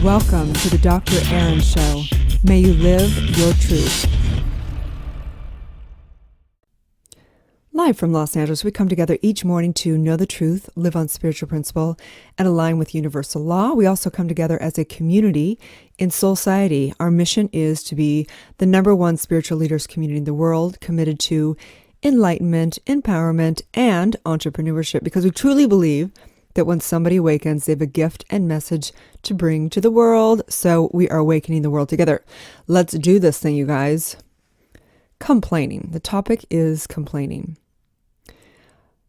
Welcome to the Dr. Erin Show. May you live your truth. Live from Los Angeles, we come together each morning to know the truth, live on spiritual principle, and align with universal law. We also come together as a community in Soul Society. Our mission is to be the #1 spiritual leaders community in the world, committed to enlightenment, empowerment, and entrepreneurship, because we truly believe that when somebody awakens, they have a gift and message to bring to the world. So we are awakening the world together. Let's do this thing, you guys. Complaining. The topic is complaining.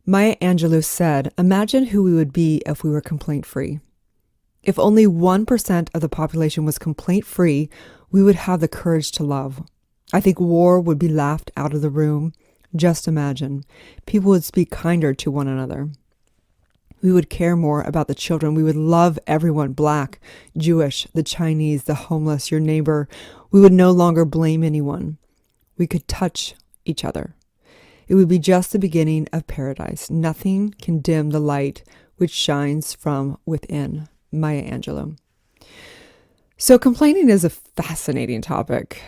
Maya Angelou said, "Imagine who we would be if we were complaint-free. If only 1% of the population was complaint-free, we would have the courage to love. I think war would be laughed out of the room. Just imagine. People would speak kinder to one another. We would care more about the children. We would love everyone, Black, Jewish, the Chinese, the homeless, your neighbor. We would no longer blame anyone. We could touch each other. It would be just the beginning of paradise. Nothing can dim the light which shines from within." Maya Angelou. So complaining is a fascinating topic.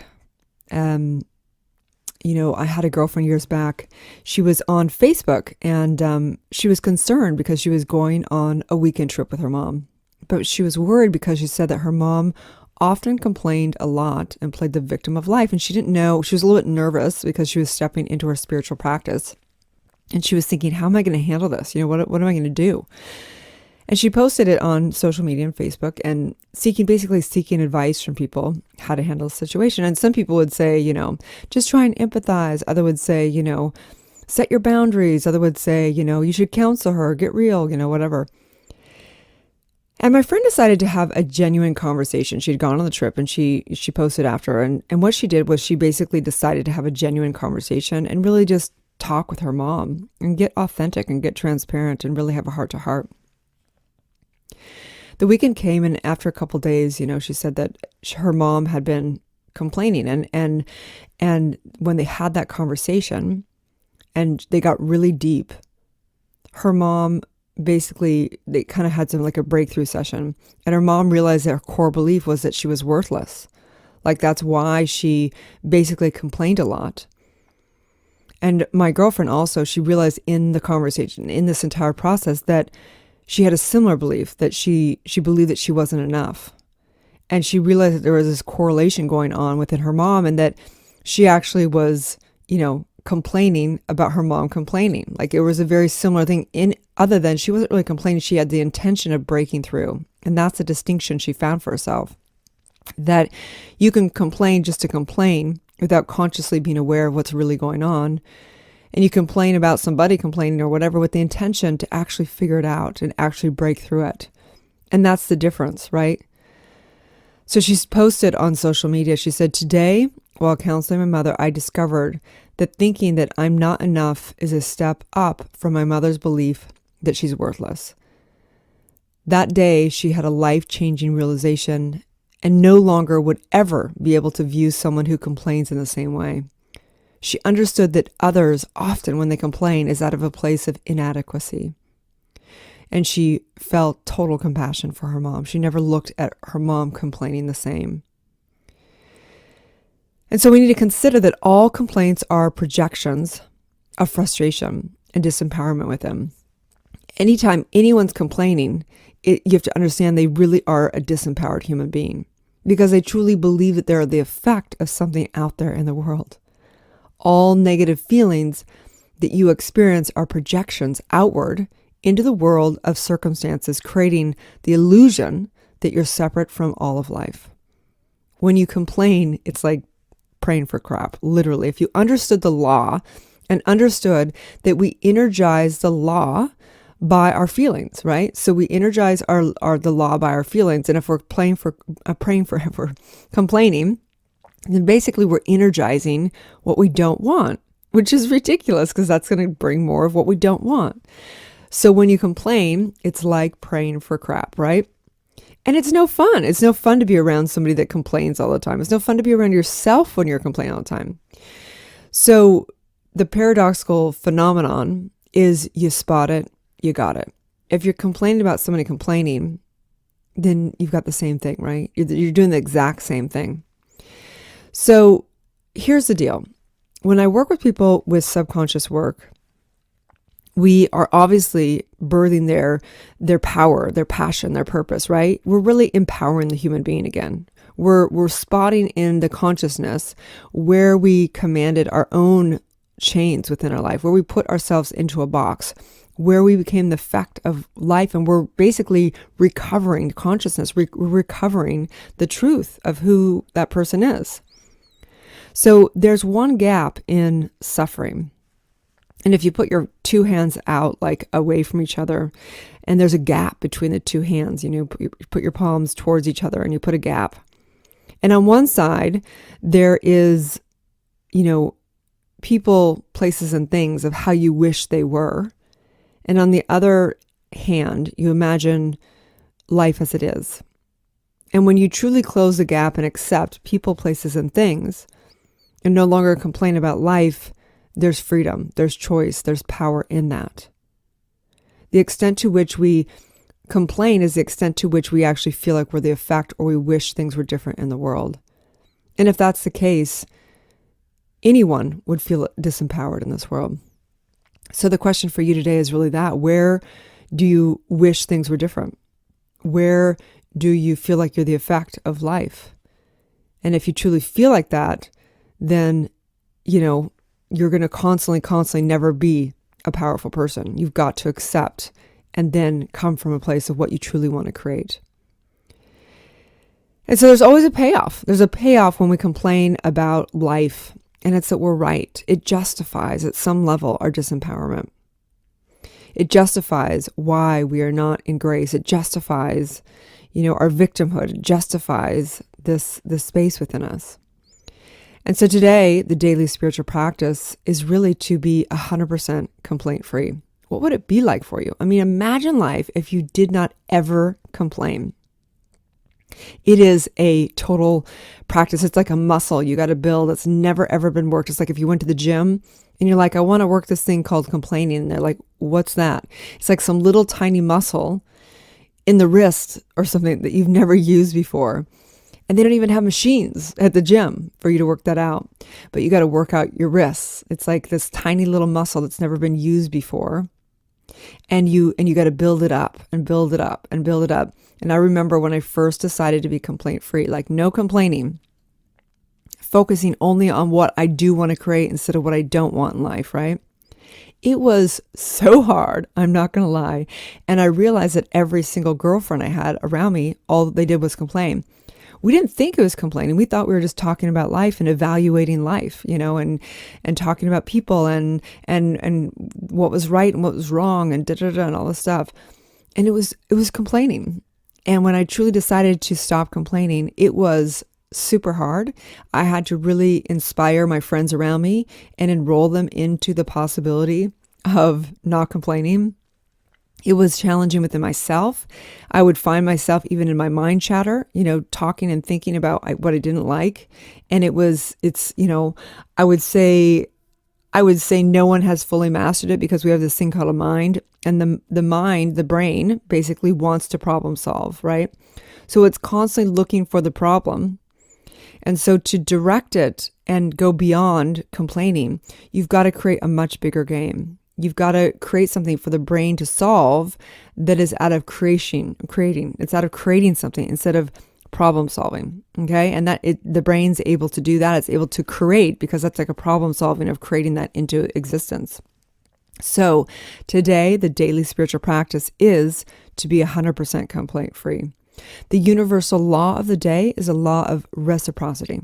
I had a girlfriend years back. She was on Facebook, and she was concerned because she was going on a weekend trip with her mom. But she was worried because she said that her mom often complained a lot and played the victim of life. And she didn't know, she was a little bit nervous because she was stepping into her spiritual practice. And she was thinking, how am I going to handle this? What am I going to do? And she posted it on social media and Facebook and basically seeking advice from people how to handle the situation. And some people would say, just try and empathize. Other would say, set your boundaries. Other would say, you should counsel her, get real, whatever. And my friend decided to have a genuine conversation. She'd gone on the trip and she posted after. And what she did was she basically decided to have a genuine conversation and really just talk with her mom and get authentic and get transparent and really have a heart to heart. The weekend came, and after a couple of days, she said that her mom had been complaining, and when they had that conversation and they got really deep, her mom basically, they kind of had some like a breakthrough session, and her mom realized that her core belief was that she was worthless. Like that's why she basically complained a lot. And my girlfriend also, she realized in the conversation, in this entire process, that she had a similar belief, that she believed that she wasn't enough. And she realized that there was this correlation going on within her mom, and that she actually was, complaining about her mom complaining. Like it was a very similar thing, other than she wasn't really complaining. She had the intention of breaking through. And that's a distinction she found for herself. That you can complain just to complain without consciously being aware of what's really going on. And you complain about somebody complaining or whatever with the intention to actually figure it out and actually break through it. And that's the difference, right? So she's posted on social media, she said, "Today, while counseling my mother, I discovered that thinking that I'm not enough is a step up from my mother's belief that she's worthless. That day, she had a life-changing realization and no longer would ever be able to view someone who complains in the same way. She understood that others, often when they complain, is out of a place of inadequacy. And she felt total compassion for her mom. She never looked at her mom complaining the same. And so we need to consider that all complaints are projections of frustration and disempowerment with them. Anytime anyone's complaining, you have to understand they really are a disempowered human being, because they truly believe that they're the effect of something out there in the world. All negative feelings that you experience are projections outward into the world of circumstances, creating the illusion that you're separate from all of life. When you complain, it's like praying for crap, literally. If you understood the law and understood that we energize the law by our feelings, right? So we energize the law by our feelings. And if we're if we're complaining, then basically we're energizing what we don't want, which is ridiculous because that's going to bring more of what we don't want. So when you complain, it's like praying for crap, right? And it's no fun. It's no fun to be around somebody that complains all the time. It's no fun to be around yourself when you're complaining all the time. So the paradoxical phenomenon is you spot it, you got it. If you're complaining about somebody complaining, then you've got the same thing, right? You're doing the exact same thing. So here's the deal. When I work with people with subconscious work, we are obviously birthing their power, their passion, their purpose, right? We're really empowering the human being again. We're spotting in the consciousness where we commanded our own chains within our life, where we put ourselves into a box, where we became the effect of life, and we're basically recovering consciousness, recovering the truth of who that person is. So there's one gap in suffering. And if you put your two hands out like away from each other, and there's a gap between the two hands, you put your palms towards each other and you put a gap. And on one side, there is, people, places, and things of how you wish they were. And on the other hand, you imagine life as it is. And when you truly close the gap and accept people, places, and things, and no longer complain about life, there's freedom, there's choice, there's power in that. The extent to which we complain is the extent to which we actually feel like we're the effect, or we wish things were different in the world. And if that's the case, anyone would feel disempowered in this world. So the question for you today is really that. Where do you wish things were different? Where do you feel like you're the effect of life? And if you truly feel like that, then, you're going to constantly never be a powerful person. You've got to accept and then come from a place of what you truly want to create. And so there's always a payoff. There's a payoff when we complain about life, and it's that we're right. It justifies at some level our disempowerment. It justifies why we are not in grace. It justifies, our victimhood. It justifies this space within us. And so today, the daily spiritual practice is really to be 100% complaint free. What would it be like for you? I mean, imagine life if you did not ever complain. It is a total practice. It's like a muscle you got to build. It's never, ever been worked. It's like if you went to the gym and you're like, I want to work this thing called complaining. And they're like, what's that? It's like some little tiny muscle in the wrist or something that you've never used before. And they don't even have machines at the gym for you to work that out. But you got to work out your wrists. It's like this tiny little muscle that's never been used before. And you got to build it up and build it up and build it up. And I remember when I first decided to be complaint free, like no complaining, focusing only on what I do want to create instead of what I don't want in life, right? It was so hard, I'm not going to lie. And I realized that every single girlfriend I had around me, all they did was complain. We didn't think it was complaining. We thought we were just talking about life and evaluating life, and talking about people and what was right and what was wrong and and all this stuff. And it was complaining. And when I truly decided to stop complaining, it was super hard. I had to really inspire my friends around me and enroll them into the possibility of not complaining. It was challenging within myself. I would find myself even in my mind chatter, talking and thinking about what I didn't like. And I would say no one has fully mastered it because we have this thing called a mind. And the mind, the brain, basically wants to problem solve, right? So it's constantly looking for the problem. And so to direct it and go beyond complaining, you've got to create a much bigger game. You've got to create something for the brain to solve that is out of creating. It's out of creating something instead of problem solving. Okay. And the brain's able to do that. It's able to create because that's like a problem solving of creating that into existence. So today, the daily spiritual practice is to be 100% complaint free. The universal law of the day is a law of reciprocity.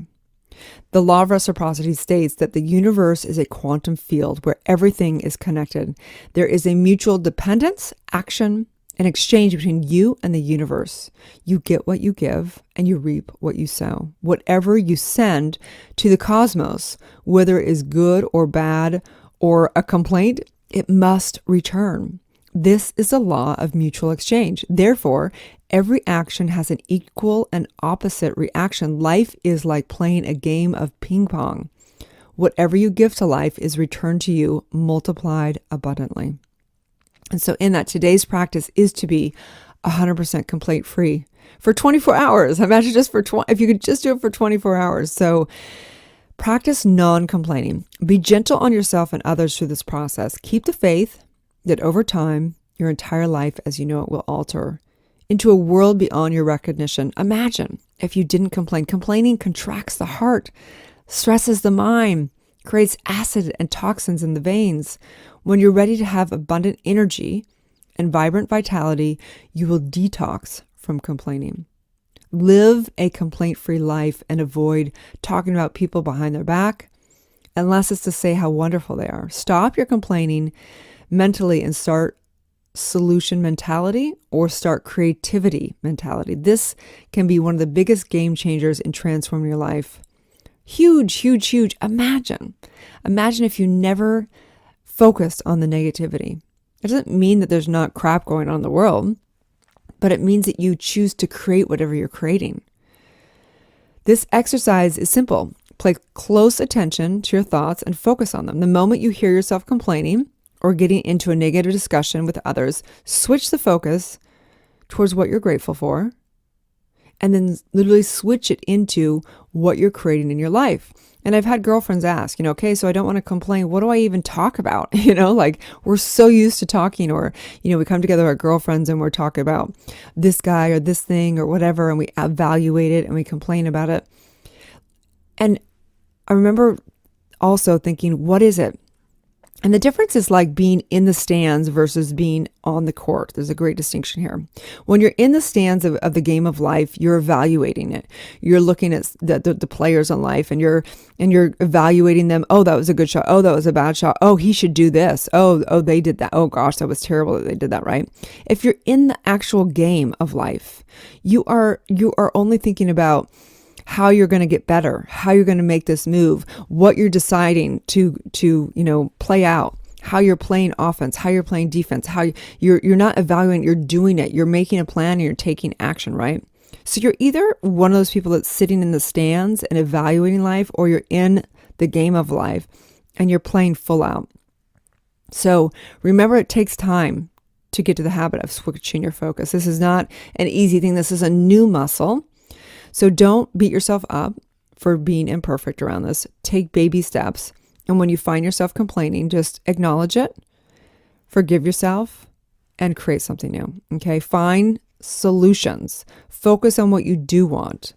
The law of reciprocity states that the universe is a quantum field where everything is connected. There is a mutual dependence, action, and exchange between you and the universe. You get what you give and you reap what you sow. Whatever you send to the cosmos, whether it is good or bad or a complaint, it must return. This is a law of mutual exchange. Therefore, every action has an equal and opposite reaction. Life is like playing a game of ping pong. Whatever you give to life is returned to you multiplied abundantly. And so in that, today's practice is to be 100% complaint free. for 24 hours. Imagine just if you could just do it for 24 hours. So practice non-complaining. Be gentle on yourself and others through this process. Keep the faith that over time, your entire life as you know it will alter into a world beyond your recognition. Imagine if you didn't complain. Complaining contracts the heart, stresses the mind, creates acid and toxins in the veins. When you're ready to have abundant energy and vibrant vitality, you will detox from complaining. Live a complaint-free life and avoid talking about people behind their back, unless it's to say how wonderful they are. Stop your complaining mentally and start solution mentality or start creativity mentality. This can be one of the biggest game changers in transforming your life. Huge, huge, huge. Imagine if you never focused on the negativity. It doesn't mean that there's not crap going on in the world, but it means that you choose to create whatever you're creating. This exercise is simple. Pay close attention to your thoughts and focus on them. The moment you hear yourself complaining or getting into a negative discussion with others, switch the focus towards what you're grateful for, and then literally switch it into what you're creating in your life. And I've had girlfriends ask, okay, so I don't want to complain. What do I even talk about? Like we're so used to talking, or, we come together with our girlfriends and we're talking about this guy or this thing or whatever, and we evaluate it and we complain about it. And I remember also thinking, what is it? And the difference is like being in the stands versus being on the court. There's a great distinction here. When you're in the stands of the game of life, you're evaluating it. You're looking at the players in life and you're evaluating them. Oh, that was a good shot. Oh, that was a bad shot. Oh, he should do this. Oh, they did that. Oh gosh, that was terrible that they did that, right? If you're in the actual game of life, you are only thinking about how you're going to get better, how you're going to make this move, what you're deciding to play out, how you're playing offense, how you're playing defense, how you're not evaluating, you're doing it, you're making a plan and you're taking action, right? So you're either one of those people that's sitting in the stands and evaluating life, or you're in the game of life and you're playing full out. So remember, it takes time to get to the habit of switching your focus. This is not an easy thing. This is a new muscle. So don't beat yourself up for being imperfect around this. Take baby steps. And when you find yourself complaining, just acknowledge it, forgive yourself, and create something new. Okay? Find solutions. Focus on what you do want,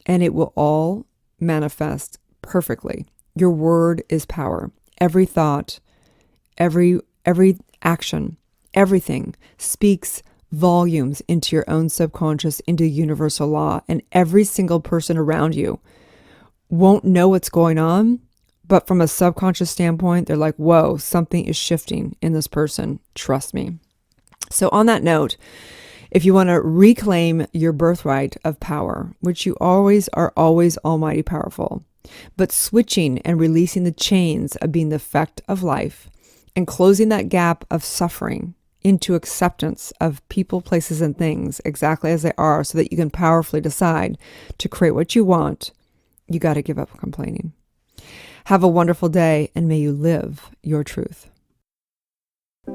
and it will all manifest perfectly. Your word is power. Every thought, every action, everything speaks volumes into your own subconscious, into universal law, and every single person around you won't know what's going on, but from a subconscious standpoint, they're like, whoa, something is shifting in this person. Trust me. So on that note, if you want to reclaim your birthright of power, which you always are, always almighty powerful, but switching and releasing the chains of being the effect of life and closing that gap of suffering into acceptance of people, places, and things exactly as they are, so that you can powerfully decide to create what you want, you got to give up complaining. Have a wonderful day, and may you live your truth.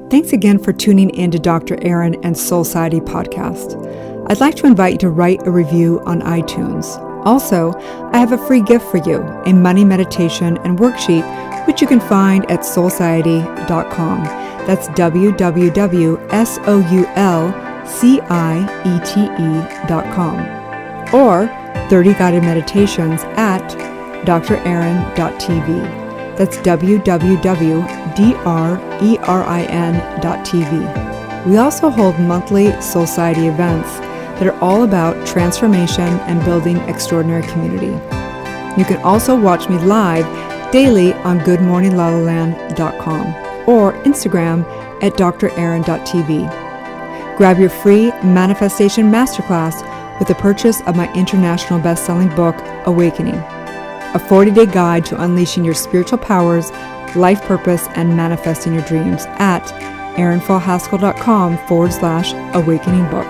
Thanks again for tuning in to Dr. Erin and Soul Society podcast. I'd like to invite you to write a review on iTunes. Also, I have a free gift for you, a money meditation and worksheet, which you can find at soulciety.com. That's www.soulciete.com. Or 30 guided meditations at drerin.tv. That's www.drerin.tv. We also hold monthly Soul Society events that are all about transformation and building extraordinary community. You can also watch me live daily on goodmorninglalaland.com or Instagram at drerin.tv. Grab your free manifestation masterclass with the purchase of my international best-selling book, Awakening, a 40-day guide to unleashing your spiritual powers, life purpose, and manifesting your dreams at erinfallhaskell.com/awakening book.